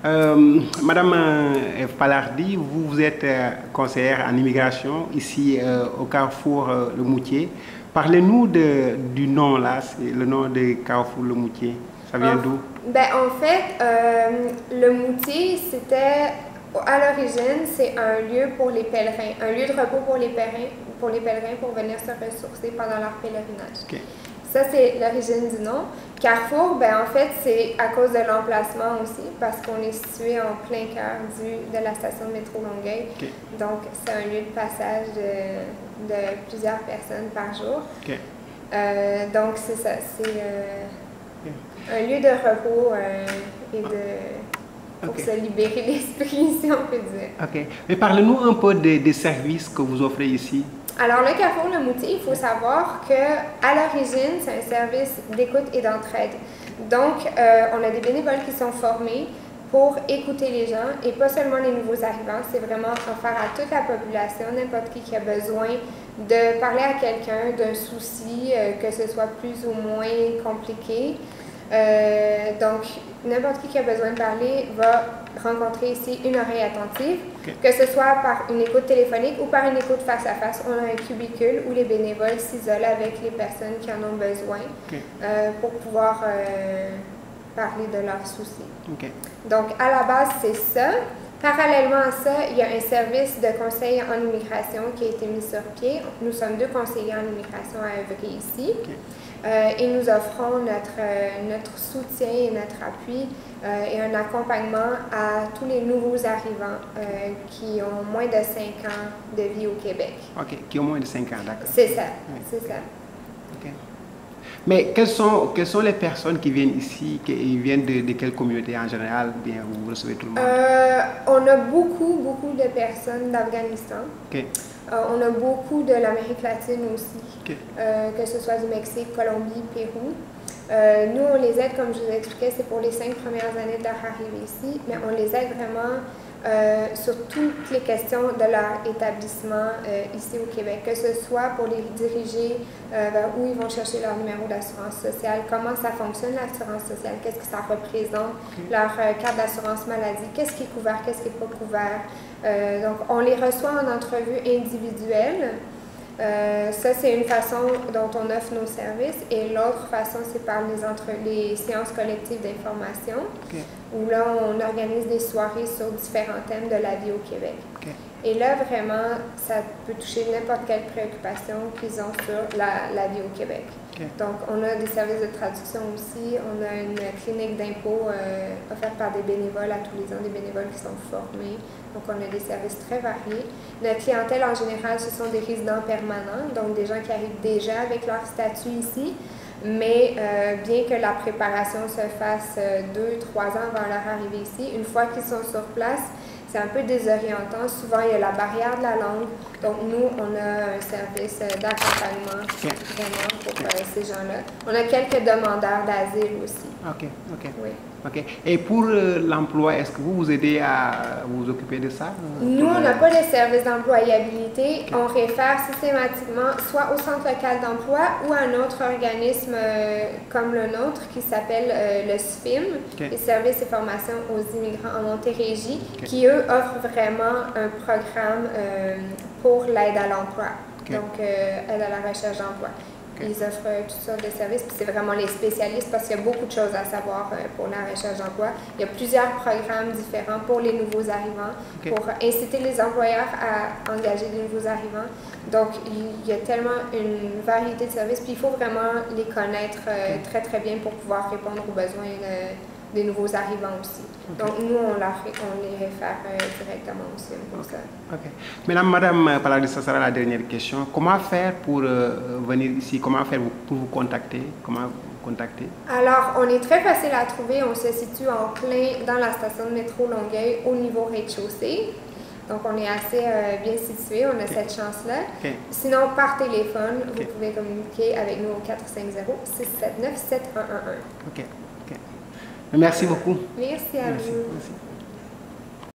Madame Palardi, vous êtes conseillère en immigration ici au Carrefour Le Moutier. Parlez-nous du nom là, le nom de Carrefour Le Moutier. Ça vient d'où? En fait, Le Moutier, c'était à l'origine, c'est un lieu pour les pèlerins, un lieu de repos pour les pèlerins pour venir se ressourcer pendant leur pèlerinage. Okay. Ça, c'est l'origine du nom. Carrefour, en fait, c'est à cause de l'emplacement aussi, parce qu'on est situé en plein cœur de la station de métro Longueuil. Okay. Donc, c'est un lieu de passage de plusieurs personnes par jour. Okay. Donc, c'est ça, c'est un lieu de repos et pour se libérer l'esprit, si on peut dire. Ok. Mais parlez-nous un peu des services que vous offrez ici. Alors, le Carrefour Le Moutier, il faut savoir qu'à l'origine, c'est un service d'écoute et d'entraide. Donc, on a des bénévoles qui sont formés pour écouter les gens et pas seulement les nouveaux arrivants. C'est vraiment offert à toute la population, n'importe qui a besoin de parler à quelqu'un d'un souci, que ce soit plus ou moins compliqué. Donc, n'importe qui a besoin de parler va rencontrer ici une oreille attentive, que ce soit par une écoute téléphonique ou par une écoute face à face. On a un cubicule où les bénévoles s'isolent avec les personnes qui en ont besoin pour pouvoir parler de leurs soucis. Donc, à la base, c'est ça. Parallèlement à ça, il y a un service de conseil en immigration qui a été mis sur pied. Nous sommes 2 conseillers en immigration à œuvrer ici. Et nous offrons notre soutien et notre appui et un accompagnement à tous les nouveaux arrivants qui ont moins de 5 ans de vie au Québec. Ok, qui ont moins de 5 ans, d'accord. C'est ça, c'est ça. Okay. Mais quelles sont les personnes qui viennent ici, qui viennent de quelle communauté en général, bien vous recevez tout le monde? On a beaucoup de personnes d'Afghanistan. Okay. On a beaucoup de l'Amérique latine aussi, que ce soit du Mexique, Colombie, Pérou. Nous, on les aide, comme je vous expliquais, c'est pour les 5 premières années de leur arrivée ici, mais on les aide vraiment sur toutes les questions de leur établissement ici au Québec, que ce soit pour les diriger vers où ils vont chercher leur numéro d'assurance sociale, comment ça fonctionne l'assurance sociale, qu'est-ce que ça représente, leur carte d'assurance maladie, qu'est-ce qui est couvert, qu'est-ce qui n'est pas couvert. Donc, on les reçoit en entrevue individuelle. Ça, c'est une façon dont on offre nos services. Et l'autre façon, c'est par les séances collectives d'information, où là, on organise des soirées sur différents thèmes de la vie au Québec. Et là, vraiment, ça peut toucher n'importe quelle préoccupation qu'ils ont sur la vie au Québec. Donc, on a des services de traduction aussi. On a une clinique d'impôt offerte par des bénévoles à tous les ans, des bénévoles qui sont formés. Donc, on a des services très variés. Notre clientèle, en général, ce sont des résidents permanents, donc des gens qui arrivent déjà avec leur statut ici. Mais bien que la préparation se fasse 2-3 ans avant leur arrivée ici, une fois qu'ils sont sur place, c'est un peu désorientant. Souvent, il y a la barrière de la langue. Donc, nous, on a un service d'accompagnement vraiment pour ces gens-là. On a quelques demandeurs d'asile aussi. Oui. Et pour l'emploi, est-ce que vous vous aidez à vous occuper de ça? Nous, on n'a pas de service d'employabilité. On réfère systématiquement soit au centre local d'emploi ou à un autre organisme comme le nôtre qui s'appelle le SFIM, les services et formations aux immigrants en Montérégie, qui, eux, offrent vraiment un programme pour l'aide à l'emploi, donc aide à la recherche d'emploi. Ils offrent toutes sortes de services, puis c'est vraiment les spécialistes parce qu'il y a beaucoup de choses à savoir pour la recherche d'emploi. Il y a plusieurs programmes différents pour les nouveaux arrivants, pour inciter les employeurs à engager des nouveaux arrivants. Donc, il y a tellement une variété de services, puis il faut vraiment les connaître très bien pour pouvoir répondre aux besoins des nouveaux arrivants aussi. Donc, nous, on les réfère directement aussi pour ça. Maintenant, Madame Palardi, ça sera la dernière question. Comment faire pour venir ici? Comment faire pour vous contacter? Comment vous contacter? Alors, on est très facile à trouver. On se situe en plein dans la station de métro Longueuil, au niveau rez-de-chaussée. Donc, on est assez bien situé. On a cette chance-là. Sinon, par téléphone, vous pouvez communiquer avec nous au 450-679-7111. Merci beaucoup. Merci à vous. Merci.